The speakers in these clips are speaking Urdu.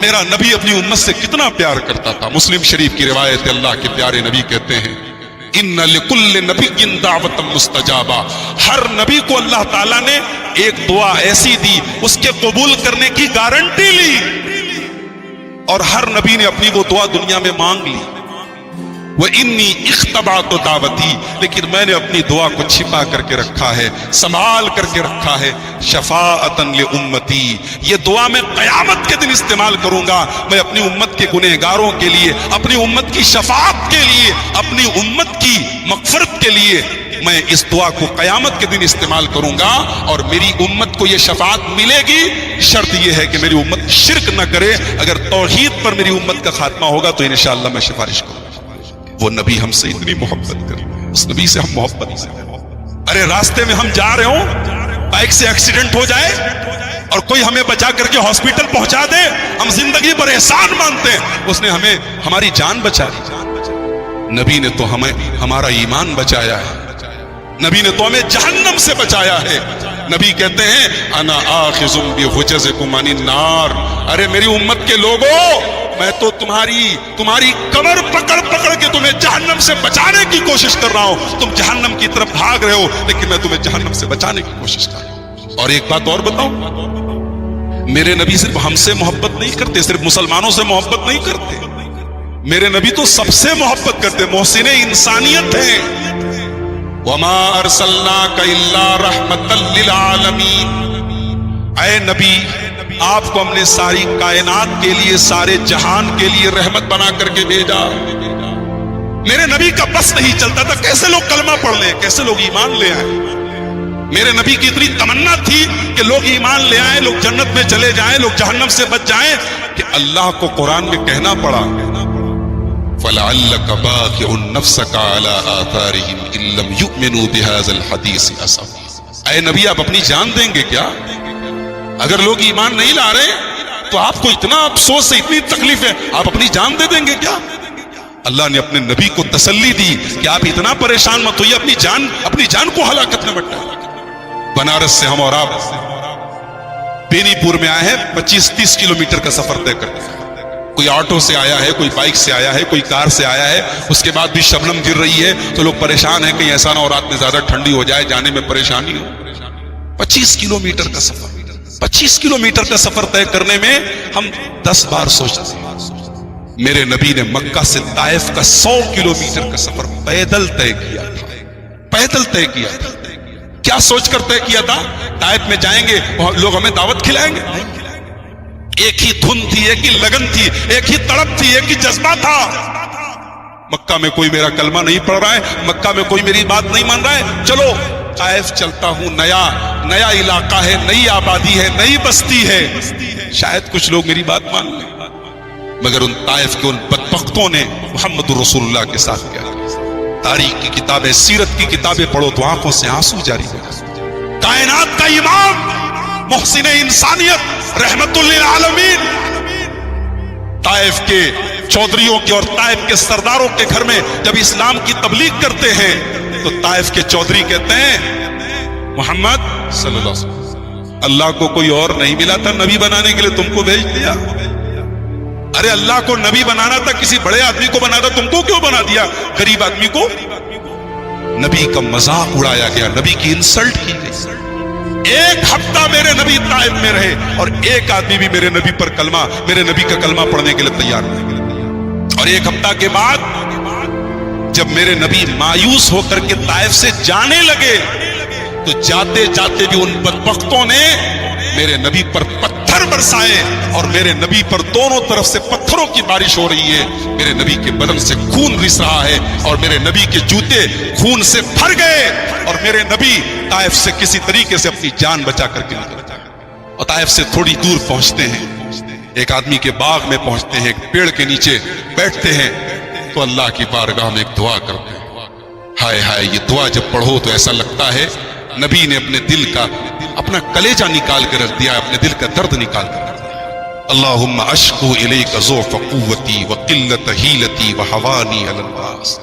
میرا نبی اپنی امت سے کتنا پیار کرتا تھا. مسلم شریف کی روایت ہے, اللہ کے پیارے نبی کہتے ہیں ان لکل نبی دعوت مستجابہ, ہر نبی کو اللہ تعالیٰ نے ایک دعا ایسی دی اس کے قبول کرنے کی گارنٹی لی, اور ہر نبی نے اپنی وہ دعا دنیا میں مانگ لی. وَإِنِّي اخْتَبَعْتُ دعوتی, لیکن میں نے اپنی دعا کو چھپا کر کے رکھا ہے, سنبھال کر کے رکھا ہے. شفاعتاً لأمتی, یہ دعا میں قیامت کے دن استعمال کروں گا. میں اپنی امت کے گنہگاروں کے لیے, اپنی امت کی شفاعت کے لیے, اپنی امت کی مغفرت کے لیے میں اس دعا کو قیامت کے دن استعمال کروں گا, اور میری امت کو یہ شفاعت ملے گی. شرط یہ ہے کہ میری امت شرک نہ کرے. اگر توحید پر میری امت کا خاتمہ ہوگا تو انشاءاللہ میں سفارش کروں گا. وہ نبی ہم سے اتنی محبت کرے, اس نبی سے ہم محبت کریں. ارے راستے میں ہم جا رہے ہوں, بائک سے ایکسیڈنٹ ہو جائے اور کوئی ہمیں بچا کر کے ہاسپٹل پہنچا دے, ہم زندگی پر احسان مانتے ہیں, اس نے ہمیں ہماری جان بچا دی. نبی نے تو ہمیں ہمارا ایمان بچایا ہے, نبی نے تو ہمیں جہنم سے بچایا ہے. نبی کہتے ہیں انا آخذ بحجزکم عن النار, ارے میری امت کے لوگوں, میں تو تمہاری کمر پکڑ پکڑ کے تمہیں جہنم سے بچانے کی کوشش کر رہا ہوں. تم جہنم کی طرف بھاگ رہے ہو, لیکن میں تمہیں جہنم سے بچانے کی کوشش کر رہا ہوں. اور ایک بات اور بتاؤں, میرے نبی صرف ہم سے محبت نہیں کرتے, صرف مسلمانوں سے محبت نہیں کرتے. میرے نبی تو سب سے محبت کرتے, محسن انسانیت ہیں. وما ارسلناک الا رحمتا للعالمین, اے نبی آپ کو ہم نے ساری کائنات کے لیے, سارے جہان کے لیے رحمت بنا کر کے بھیجا. میرے نبی کا بس نہیں چلتا تھا کیسے لوگ کلمہ پڑھ لیں, کیسے لوگ ایمان لے آئیں. میرے نبی کی اتنی تمنا تھی کہ لوگ ایمان لے آئیں, لوگ جنت میں چلے جائیں, لوگ جہنم سے بچ جائیں, کہ اللہ کو قرآن میں کہنا پڑا فَلَعَلَّكَ بَاخِعٌ نَفْسَكَ عَلَىٰ آثَارِهِمْ إِن لَّمْ يُؤْمِنُوا بِهَٰذَا الْحَدِيثِ أَسَفًا. اے نبی آپ اپنی جان دیں گے کیا؟ اگر لوگ ایمان نہیں لا رہے تو آپ کو اتنا افسوس ہے, اتنی تکلیف ہے, آپ اپنی جان دے دیں گے کیا؟ اللہ نے اپنے نبی کو تسلی دی کہ آپ اتنا پریشان مت ہوئیے, اپنی جان کو ہلاکت میں مت ڈالیں. بنارس سے ہم اور آپ بینی پور میں آئے ہیں, 25-30 کلومیٹر کا سفر طے کرتے ہیں. کوئی آٹو سے آیا ہے, کوئی بائک سے آیا ہے, کوئی کار سے آیا ہے. اس کے بعد بھی شبنم گر رہی ہے تو لوگ پریشان ہیں کہیں ایسا نہ ہو رات میں زیادہ ٹھنڈی ہو جائے, جانے میں پریشانی ہو. 25 کلومیٹر کا سفر, 25 کلومیٹر کا سفر طے کرنے میں ہم 10 بار سوچتے ہیں. میرے نبی نے مکہ سے طائف کا 100 کلومیٹر کا سفر پیدل طے کیا تھا, پیدل طے کیا تھا. کیا سوچ کر طے کیا تھا؟ طائف میں جائیں گے لوگ ہمیں دعوت کھلائیں گے. ایک ہی دھن تھی, ایک ہی لگن تھی, ایک ہی تڑپ تھی, ایک ہی جذبہ تھا. مکہ میں کوئی میرا کلمہ نہیں پڑھ رہا ہے, مکہ میں کوئی میری بات نہیں مان رہا ہے, چلو طائف چلتا ہوں. نیا علاقہ ہے, نئی آبادی ہے, نئی بستی ہے, شاید کچھ لوگ میری بات مان لیں. مگر ان طائف کے ان بدبختوں نے محمد رسول اللہ کے ساتھ کیا. تاریخ کی کتابیں, سیرت کی کتابیں پڑھو تو آنکھوں سے آنسو جاری ہو جائے. کائنات کا امام, محسن انسانیت, رحمت للعالمین, طائف کے چودھریوں کے اور طائف کے سرداروں کے گھر میں جب اسلام کی تبلیغ کرتے ہیں تو طائف کے چودھری کہتے ہیں محمد صلی اللہ علیہ وسلم, اللہ کو کوئی اور نہیں ملا تھا نبی بنانے کے لیے, تم کو بھیج دیا. ارے اللہ کو نبی بنانا تھا, کسی بڑے آدمی کو بنانا, تم کو کیوں بنا دیا غریب آدمی کو؟ نبی کا مذاق اڑایا گیا, نبی کی انسلٹ کی گئی. ایک ہفتہ میرے نبی طائف میں رہے اور ایک آدمی بھی میرے نبی پر کلمہ, میرے نبی کا کلمہ پڑھنے کے لیے تیار نہیں. اور ایک ہفتہ کے بعد جب میرے نبی مایوس ہو کر کے طائف سے جانے لگے تو جاتے جاتے بھی ان بدبختوں نے میرے نبی پر پتھر برسائے, اور میرے نبی پر دونوں طرف سے پتھروں کی بارش ہو رہی ہے. میرے نبی کے بدن سے خون رس رہا ہے اور میرے نبی کے جوتے خون سے بھر گئے, اور میرے نبی طائف سے کسی طریقے سے اپنی جان بچا کر کے نکلے. اور طائف سے تھوڑی دور پہنچتے ہیں, ایک آدمی کے باغ میں پہنچتے ہیں, ایک پیڑ کے نیچے بیٹھتے ہیں تو اللہ کی بارگاہ میں ایک دعا کرتے ہیں. ہائے ہائے, یہ دعا جب پڑھو تو ایسا لگتا ہے نبی نے اپنے دل کا, اپنا کلیجہ نکال کے رکھ دیا, اپنے دل کا درد نکال کر رکھ دیا. اللہم اشکو الیک ضعف قوتی وقلت حیلتی وحوانی علی الناس.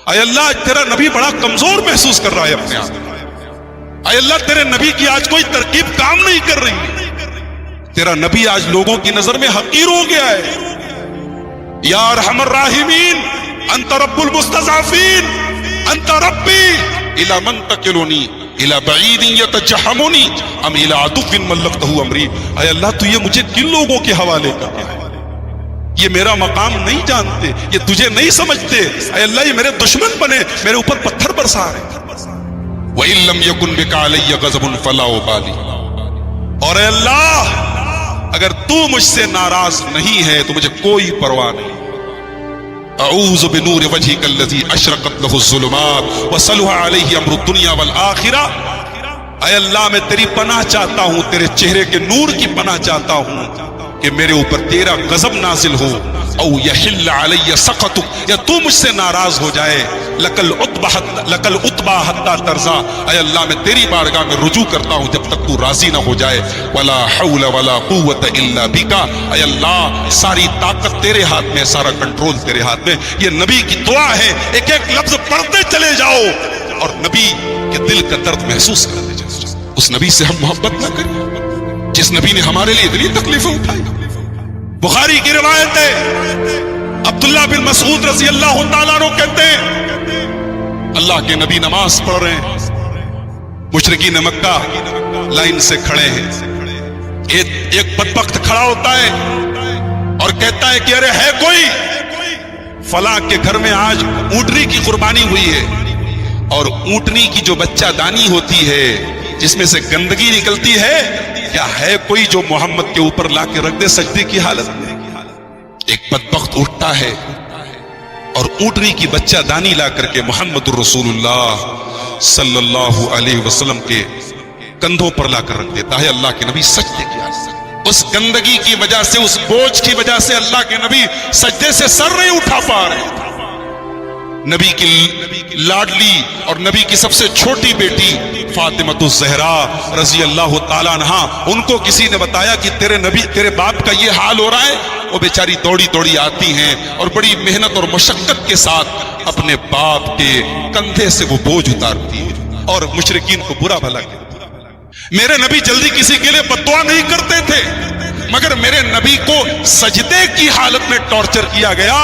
اے اللہ تیرا نبی بڑا کمزور محسوس کر رہا ہے اپنے آپ. اے اللہ تیرے نبی کی آج کوئی ترکیب کام نہیں کر رہی. تیرا نبی آج لوگوں کی نظر میں حقیر ہو گیا ہے. یا ارحم الراحمین انت رب المستضعفین انت ربی الی من تکلنی الی بعید یتجہمنی ام الی عدو ملکتہ امری. اے اللہ تو یہ مجھے کن لوگوں کے حوالے کر رہا ہے؟ یہ میرا مقام نہیں جانتے, یہ تجھے نہیں سمجھتے. اے اللہ یہ میرے دشمن بنے, میرے اوپر پتھر برسا رہے. وَإِن لَّمْ يَكُن بِكَ عَلَيَّ غَضَبٌ فَلَا أُبَالِي. اور اے اللہ اگر تو مجھ سے ناراض نہیں ہے تو مجھے کوئی پرواہ نہیں. اعوذ بنور وجهك الذي اشرقت له الظلمات وصلح عليه امر الدنيا والآخرة. اے اللہ میں تیری پناہ چاہتا ہوں, تیرے چہرے کے نور کی پناہ چاہتا ہوں کہ میرے اوپر تیرا غضب نازل ہو, او یحل علی سخطک, یا تو مجھ سے ناراض ہو جائے. لکل عتبہ حتی ترضا. اے اللہ میں تیری بارگاہ میں رجوع کرتا ہوں جب تک تو راضی نہ ہو جائے. ولا حول ولا قوت الا بک. اے اللہ ساری طاقت تیرے ہاتھ میں, سارا کنٹرول تیرے ہاتھ میں. یہ نبی کی دعا ہے, ایک ایک لفظ پڑھتے چلے جاؤ اور نبی کے دل کا درد محسوس کرتے جاؤ. اس نبی سے ہم محبت نہ کریں جس نبی نے ہمارے لیے اتنی تکلیفیں اٹھائی. بخاری کی روایت ہے, عبداللہ بن مسعود رضی اللہ تعالیٰ عنہ کہتے ہیں اللہ کے نبی نماز پڑھ رہے ہیں, مشرکین مکہ لائن سے کھڑے ہیں. ایک بدبخت کھڑا ہوتا ہے اور کہتا ہے کہ ارے ہے کوئی, فلاں کے گھر میں آج اونٹنی کی قربانی ہوئی ہے, اور اونٹنی کی جو بچہ دانی ہوتی ہے جس میں سے گندگی نکلتی ہے, کیا ہے کوئی جو محمد کے اوپر لا کے رکھ دے سجدے کی حالت میں؟ ایک بدبخت اٹھتا ہے اور اونٹنی کی بچہ دانی لا کر کے محمد الرسول اللہ صلی اللہ علیہ وسلم کے کندھوں پر لا کر رکھ دیتا ہے. اللہ کے نبی سجدے کی حالت, اس گندگی کی وجہ سے, اس بوجھ کی وجہ سے اللہ کے نبی سجدے سے سر نہیں اٹھا پا رہے. نبی کی لاڈلی اور نبی کی سب سے چھوٹی بیٹی فاطمۃ الزہرا رضی اللہ تعالیٰ عنہ, ان کو کسی نے بتایا کہ تیرے باپ کا یہ حال ہو رہا ہے. وہ بیچاری دوڑی دوڑی آتی ہیں اور بڑی محنت اور مشقت کے ساتھ اپنے باپ کے کندھے سے وہ بوجھ اتارتی ہے اور مشرکین کو برا بھلا کہتی. میرے نبی جلدی کسی کے لیے بد دعا نہیں کرتے تھے, مگر میرے نبی کو سجدے کی حالت میں ٹارچر کیا گیا.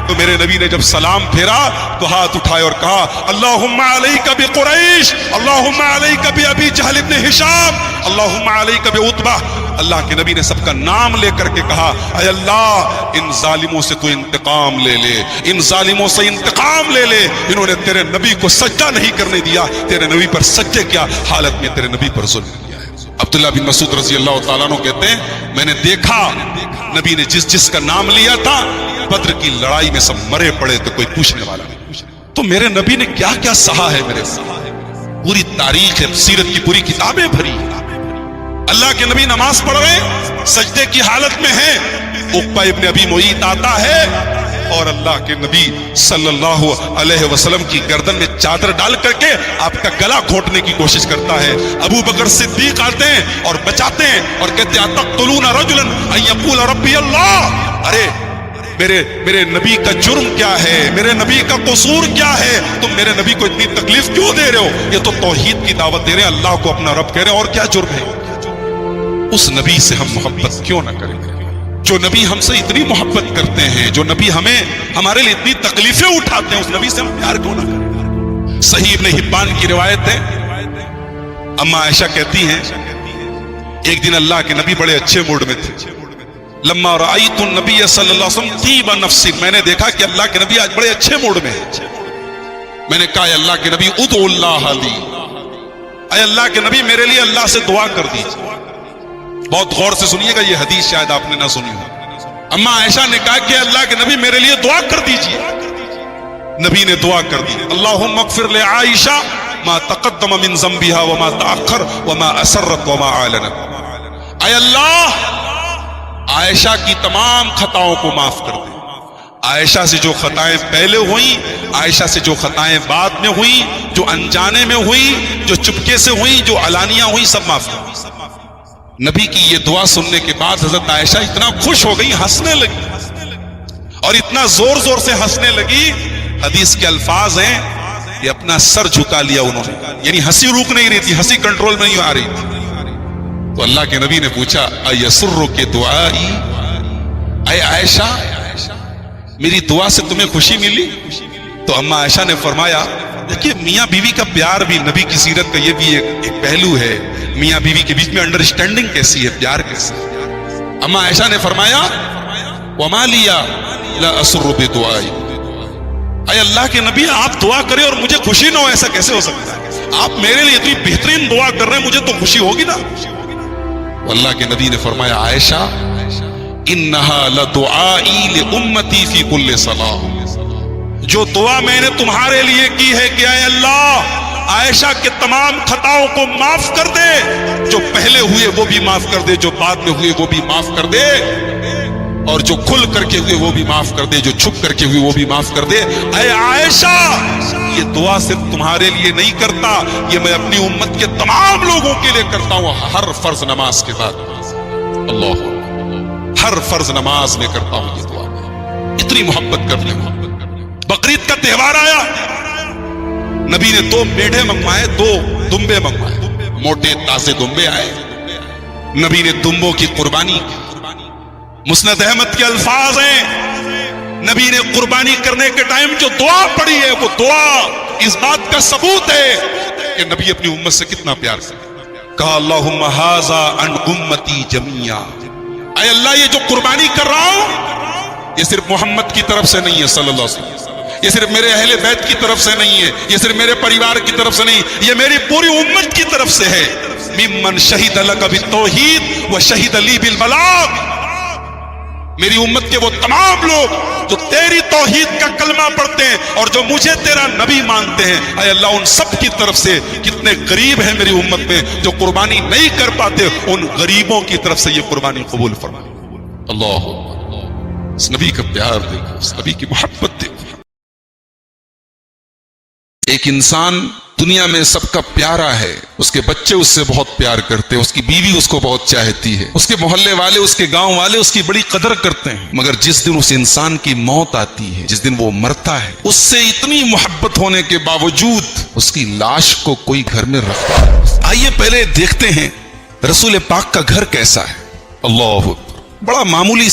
تو میرے نبی نے جب سلام پھیرا تو ہاتھ اٹھائے اور کہا اللہم علیک بقریش, اللہم علیک بابی جہل ابن ہشام, اللہم علیک بعتبہ. اللہ کے نبی نے سب کا نام لے کر کے کہا اے اللہ ان ظالموں سے تو انتقام لے لے, ان ظالموں سے انتقام لے لے. انہوں نے تیرے نبی کو سجدہ نہیں کرنے دیا, تیرے نبی پر سجدے کیا حالت میں تیرے نبی پر ظلم کیا ہے. عبداللہ بن مسعود رضی اللہ تعالیٰ عنہ کہتے ہیں میں نے دیکھا نبی نے جس کا نام لیا تھا بدر کی لڑائی میں سب مرے پڑے تو کوئی پوچھنے والا نہیں. تو میرے نبی نے کیا کیا سہا ہے, میرے پوری تاریخ ہے, سیرت کی پوری کتابیں بھری. اللہ کے نبی نماز پڑھ رہے سجدے کی حالت میں ہیں, عقبہ ابن ابی معیط آتا ہے اور اللہ کے نبی صلی اللہ علیہ وسلم کی گردن میں چادر ڈال کر کے آپ کا گلا گھونٹنے کی کوشش کرتا ہے. ابو بکر صدیق آتے ہیں اور بچاتے ہیں اور کہتے ہیں اتقتلون رجلا ان یقول ربی اللہ. ارے میرے نبی کا جرم کیا ہے, میرے نبی کا قصور کیا ہے, تم میرے نبی کو اتنی تکلیف کیوں دے رہے ہو؟ یہ تو توحید کی دعوت دے رہے ہیں, اللہ کو اپنا رب کہہ رہے ہیں, اور کیا جرم ہے؟ اس نبی سے ہم محبت کیوں نہ کریں جو نبی ہم سے اتنی محبت کرتے ہیں, جو نبی ہمارے لیے اتنی تکلیفیں اٹھاتے ہیں, اس نبی سے ہم پیار کیوں نہ کریں؟ صحیح ابن حبان کی روایت ہے, اما عائشہ کہتی ہیں ایک دن اللہ کے نبی بڑے اچھے موڈ میں تھے. لما رأیت النبی صلی اللہ علیہ وسلم طیب نفس, میں نے دیکھا کہ اللہ کے نبی آج بڑے اچھے موڈ میں ہیں. میں نے کہا اللہ کے نبی ادعو اللہ لی, اے اللہ کے نبی میرے لیے اللہ سے دعا کر دیجیے. بہت غور سے سنیے گا, یہ حدیث شاید آپ نے نہ سنی ہو. اما عائشہ نے کہا کہ اللہ کے نبی میرے لیے دعا کر دیجیے. نبی نے دعا کر دی, اللہم اغفر لعائشہ ما تقدم من ذنبها وما تأخر وما اسرت وما اعلنت. اے اللہ عائشہ کی تمام خطاؤں کو معاف کر دے. عائشہ سے جو خطائیں پہلے ہوئیں, عائشہ سے جو خطائیں بعد میں ہوئیں, جو انجانے میں ہوئیں, جو چپکے سے ہوئیں, جو علانیہ ہوئیں, سب معاف کر دے. نبی کی یہ دعا سننے کے بعد حضرت عائشہ اتنا خوش ہو گئی, ہنسنے لگی, اور اتنا زور زور سے ہنسنے لگی. حدیث کے الفاظ ہیں کہ اپنا سر جھکا لیا انہوں نے, یعنی ہنسی روک نہیں رہی تھی, ہنسی کنٹرول میں نہیں آ رہی تھی. تو اللہ کے نبی نے پوچھا ایسرک دعائی، اے عائشہ میری دعا سے تمہیں خوشی ملی؟ تو اما عائشہ نے فرمایا، دیکھیے میاں بیوی کا پیار بھی نبی کی سیرت کا یہ بھی ایک پہلو ہے، میاں بیوی کے بیچ میں انڈرسٹینڈنگ کیسی ہے، پیار کیسا ہے۔ اما عائشہ نے فرمایا وما لیا لا اسر بدعائی، اے اللہ کے نبی آپ دعا کریں اور مجھے خوشی نہ ہو، ایسا کیسے ہو سکتا ہے؟ آپ میرے لیے اتنی بہترین دعا کر رہے ہیں، مجھے تو خوشی ہوگی نا۔ اللہ کے نبی نے فرمایا عائشہ انہا لدعائی لامتی فی کل صلاح، جو دعا میں نے تمہارے لیے کی ہے کہ اے اللہ عائشہ کے تمام خطاؤں کو معاف کر دے، جو پہلے ہوئے وہ بھی معاف کر دے، جو بعد میں ہوئے وہ بھی معاف کر دے، اور جو کھل کر کے ہوئے وہ بھی معاف کر دے، جو چھپ کر کے ہوئے وہ بھی معاف کر دے۔ اے عائشہ یہ دعا صرف تمہارے لیے نہیں کرتا، یہ میں اپنی امت کے تمام لوگوں کے لیے کرتا ہوں، ہر فرض نماز کے بعد۔ اللہ ہر فرض نماز میں کرتا ہوں یہ دعا، اتنی محبت کرتے ہیں۔ بقرعید کا تہوار آیا، نبی نے 2 میڑھے منگوائے، 2 دمبے منگوائے، موٹے تازے دمبے آئے، نبی نے دمبوں کی قربانی کی۔ مسند احمد کے الفاظ ہیں، نبی نے قربانی کرنے کے ٹائم جو دعا پڑھی ہے وہ دعا اس بات کا ثبوت ہے کہ نبی اپنی امت سے کتنا پیار کرتے۔ کہا اللہم ھذا عن امتی جمیعا، اے اللہ یہ جو قربانی کر رہا ہوں یہ صرف محمد کی طرف سے نہیں ہے صلی اللہ علیہ وسلم، یہ صرف میرے اہل بیت کی طرف سے نہیں ہے، یہ صرف میرے پریوار کی طرف سے نہیں، یہ میری پوری امت کی طرف سے ہے۔ ممن شہد لک بالتوحید وشہد لی بالبلاغ، میری امت کے وہ تمام لوگ جو تیری توحید کا کلمہ پڑھتے ہیں اور جو مجھے تیرا نبی مانتے ہیں، اے اللہ ان سب کی طرف سے کتنے غریب ہیں میری امت میں جو قربانی نہیں کر پاتے، ان غریبوں کی طرف سے یہ قربانی قبول فرما۔ اللہ اس نبی کا پیار دیکھو، اس نبی کی محبت دیکھو۔ ایک انسان دنیا میں سب کا پیارا ہے، اس کے بچے اس سے بہت پیار کرتے ہیں، اس کی بیوی اس کو بہت چاہتی ہے، اس کے محلے والے، اس کے گاؤں والے اس کی بڑی قدر کرتے ہیں، مگر جس دن اس انسان کی موت آتی ہے، جس دن وہ مرتا ہے، اس سے اتنی محبت ہونے کے باوجود اس کی لاش کو کوئی گھر میں رکھتا ہے۔ آئیے پہلے دیکھتے ہیں رسول پاک کا گھر کیسا ہے۔ اللہ بڑا معمولی